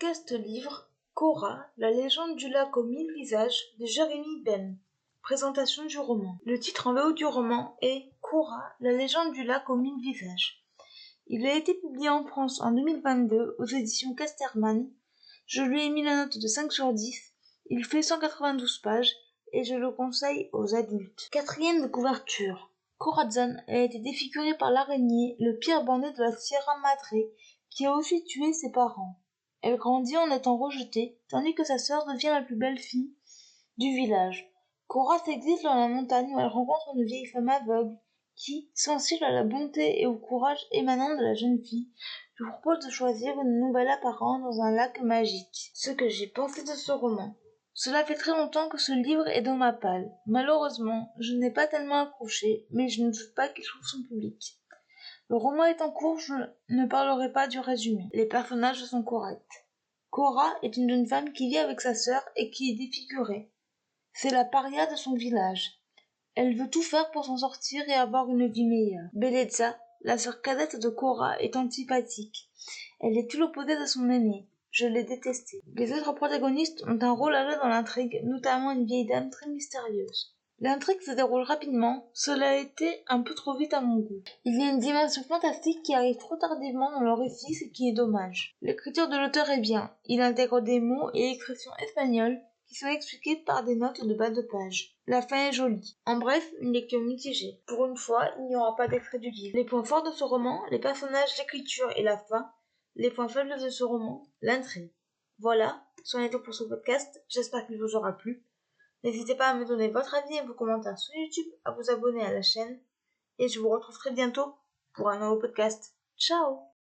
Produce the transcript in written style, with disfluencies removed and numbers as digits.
Podcast livre Cora, la légende du lac aux 1000 visages de Jérémy Benn. Présentation du roman. Le titre en VO du roman est Cora, la légende du lac aux 1000 visages. Il a été publié en France en 2022 aux éditions Casterman. Je lui ai mis la note de 5 sur 10. Il fait 192 pages et je le conseille aux adultes. Quatrième de couverture. Corazon a été défigurée par l'araignée, le pire bandit de la Sierra Madre, qui a aussi tué ses parents. Elle grandit en étant rejetée, tandis que sa sœur devient la plus belle fille du village. Cora s'exile dans la montagne où elle rencontre une vieille femme aveugle qui, sensible à la bonté et au courage émanant de la jeune fille, lui propose de choisir une nouvelle apparence dans un lac magique. Ce que j'ai pensé de ce roman. Cela fait très longtemps que ce livre est dans ma palle. Malheureusement, je n'ai pas tellement accroché, mais je ne doute pas qu'il trouve son public. Le roman est en cours, je ne parlerai pas du résumé. Les personnages sont corrects. Cora est une jeune femme qui vit avec sa sœur et qui est défigurée. C'est la paria de son village. Elle veut tout faire pour s'en sortir et avoir une vie meilleure. Bellezza, la sœur cadette de Cora, est antipathique. Elle est tout l'opposé de son aînée. Je l'ai détestée. Les autres protagonistes ont un rôle à jouer dans l'intrigue, notamment une vieille dame très mystérieuse. L'intrigue se déroule rapidement, cela a été un peu trop vite à mon goût. Il y a une dimension fantastique qui arrive trop tardivement dans le récit, ce qui est dommage. L'écriture de l'auteur est bien, il intègre des mots et expressions espagnols qui sont expliqués par des notes de bas de page. La fin est jolie. En bref, une lecture mitigée. Pour une fois, il n'y aura pas d'extrait du livre. Les points forts de ce roman, les personnages, l'écriture et la fin. Les points faibles de ce roman, l'intrigue. Voilà, c'en est tout pour ce podcast, j'espère qu'il vous aura plu. N'hésitez pas à me donner votre avis et vos commentaires sur YouTube, à vous abonner à la chaîne, et je vous retrouve très bientôt pour un nouveau podcast. Ciao!